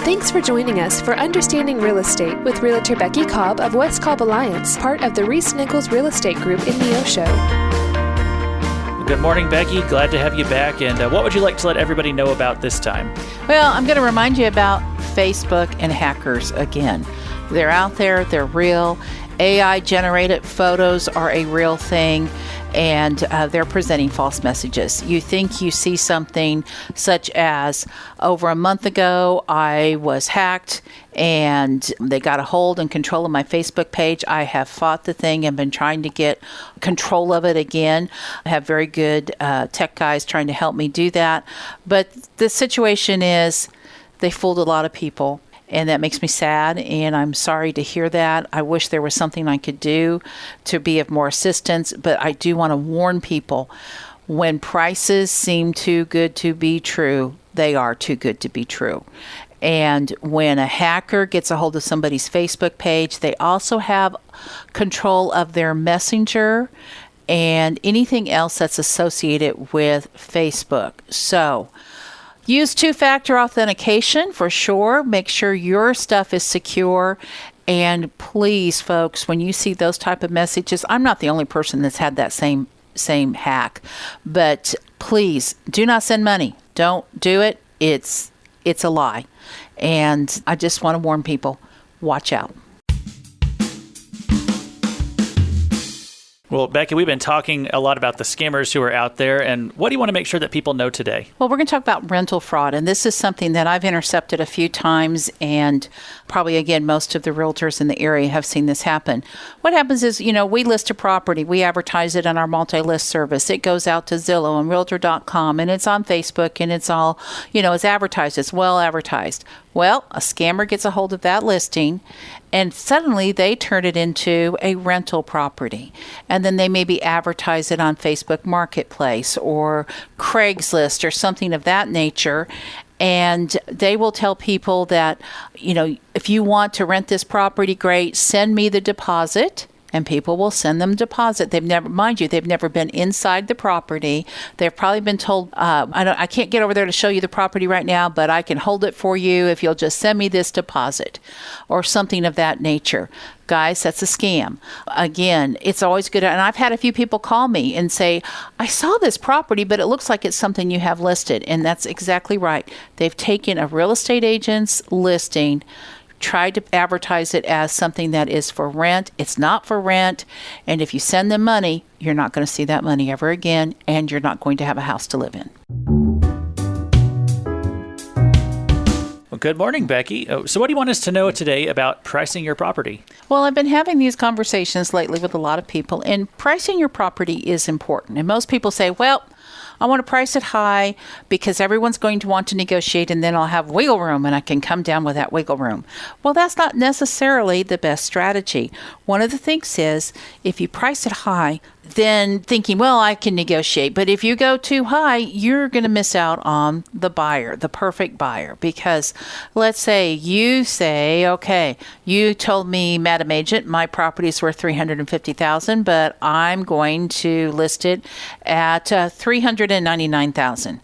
Thanks for joining us for Understanding Real Estate with Realtor Becky Cobb of West Cobb Alliance, part of the ReeceNichols Real Estate Group in Neosho. Good morning, Becky. Glad to have you back. And what would you like to let everybody know about this time? Well, I'm going to remind you about Facebook and hackers again. They're out there. They're real. AI-generated photos are a real thing, and they're presenting false messages. You think you see something such as, over a month ago, I was hacked, and they got a hold and control of my Facebook page. I have fought the thing and been trying to get control of it again. I have very good tech guys trying to help me do that. But the situation is they fooled a lot of people. And that makes me sad, and I'm sorry to hear that. I wish there was something I could do to be of more assistance, but I do want to warn people, when prices seem too good to be true, they are too good to be true. And when a hacker gets a hold of somebody's Facebook page, they also have control of their messenger and anything else that's associated with Facebook. So use two-factor authentication for sure. Make sure your stuff is secure. And please, folks, when you see those type of messages, I'm not the only person that's had that same hack. But please, do not send money. Don't do it. It's a lie. And I just want to warn people, watch out. Well, Becky, we've been talking a lot about the scammers who are out there, and what do you want to make sure that people know today? Well, we're going to talk about rental fraud, and this is something that I've intercepted a few times, and probably, again, most of the realtors in the area have seen this happen. What happens is, we list a property, we advertise it on our multi-list service. It goes out to Zillow and Realtor.com, and it's on Facebook, and it's all, it's advertised. It's well advertised. Well, a scammer gets a hold of that listing, and suddenly they turn it into a rental property. And then they maybe advertise it on Facebook Marketplace or Craigslist or something of that nature. And they will tell people that, if you want to rent this property, great, send me the deposit. And people will send them deposit. They've never been inside the property. They've probably been told, I can't get over there to show you the property right now, but I can hold it for you if you'll just send me this deposit or something of that nature. Guys, that's a scam. Again, it's always good. And I've had a few people call me and say, I saw this property, but it looks like it's something you have listed. And that's exactly right. They've taken a real estate agent's listing, tried to advertise it as something that is for rent. It's not for rent. And if you send them money, you're not going to see that money ever again, and you're not going to have a house to live in. Well, good morning, Becky. So what do you want us to know today about pricing your property? Well, I've been having these conversations lately with a lot of people, and pricing your property is important. And most people say, well, I want to price it high because everyone's going to want to negotiate, and then I'll have wiggle room and I can come down with that wiggle room. Well, that's not necessarily the best strategy. One of the things is, if you price it high, then thinking, well, I can negotiate. But if you go too high, you're going to miss out on the buyer, the perfect buyer. Because let's say you say, okay, you told me, Madam Agent, my property is worth $350,000, but I'm going to list it at $399,000.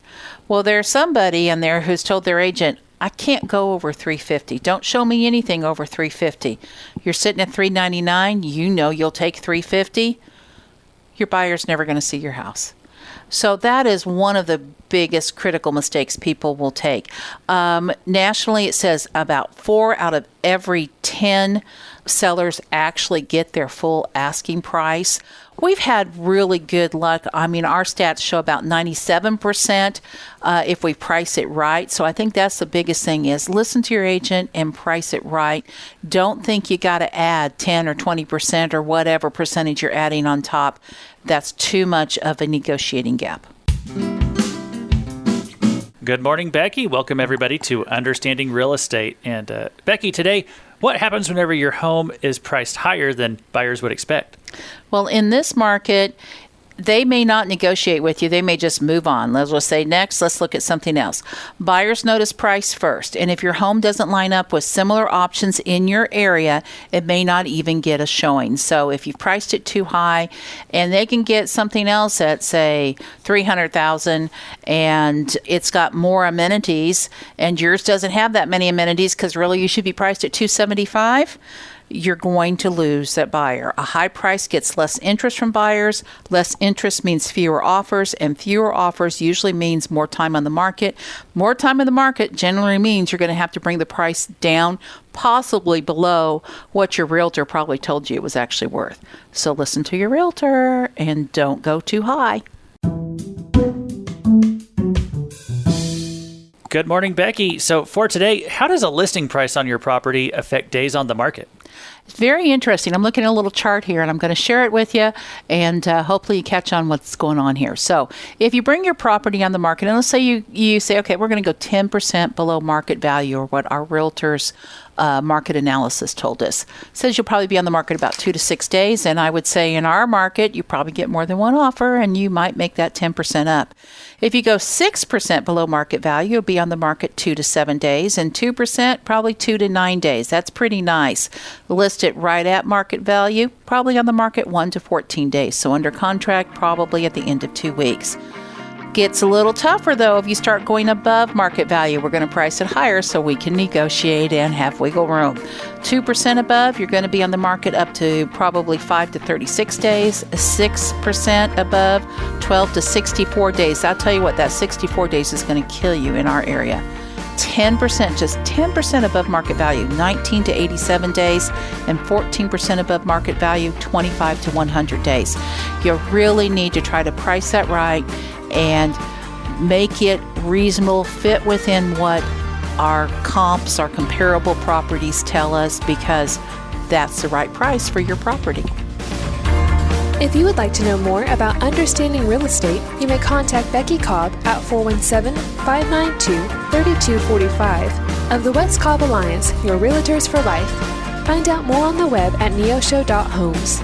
Well, there's somebody in there who's told their agent, I can't go over $350. Don't show me anything over $350. You're sitting at $399. You'll take $350. Your buyer's never going to see your house. So that is one of the biggest critical mistakes people will take. Nationally, it says about 4 out of every 10 sellers actually get their full asking price. We've had really good luck. I mean, our stats show about 97% if we price it right. So I think that's the biggest thing is listen to your agent and price it right. Don't think you got to add 10 or 20% or whatever percentage you're adding on top. That's too much of a negotiating gap. Good morning, Becky. Welcome, everybody, to Understanding Real Estate. And Becky, today, what happens whenever your home is priced higher than buyers would expect? Well, in this market, they may not negotiate with you. They may just move on. Let's just say, next, let's look at something else. Buyers notice price first. And if your home doesn't line up with similar options in your area, it may not even get a showing. So if you've priced it too high and they can get something else at, say, $300,000 and it's got more amenities and yours doesn't have that many amenities because really you should be priced at $275,000, you're going to lose that buyer. A high price gets less interest from buyers. Less interest means fewer offers, and fewer offers usually means more time on the market. More time on the market generally means you're going to have to bring the price down, possibly below what your realtor probably told you it was actually worth. So listen to your realtor and don't go too high. Good morning, Becky. So for today, how does a listing price on your property affect days on the market? It's very interesting. I'm looking at a little chart here, and I'm going to share it with you, and hopefully you catch on what's going on here. So if you bring your property on the market, and let's say you say, okay, we're going to go 10% below market value, or what our realtors market analysis told us. It says you'll probably be on the market about 2 to 6 days, and I would say in our market, you probably get more than one offer, and you might make that 10% up. If you go 6% below market value, you'll be on the market 2 to 7 days, and 2%, probably 2 to 9 days. That's pretty nice. List it right at market value, probably on the market 1 to 14 days. So under contract, probably at the end of 2 weeks. Gets a little tougher, though, if you start going above market value. We're going to price it higher so we can negotiate and have wiggle room. 2% above, you're going to be on the market up to probably 5 to 36 days. 6% above, 12 to 64 days. I'll tell you what, that 64 days is going to kill you in our area. 10%, just 10% above market value, 19 to 87 days, and 14% above market value, 25 to 100 days. You really need to try to price that right and make it reasonable, fit within what our comps, our comparable properties tell us, because that's the right price for your property. If you would like to know more about understanding real estate, you may contact Becky Cobb at 417-592-3245 of the West Cobb Alliance, your realtors for life. Find out more on the web at neosho.homes.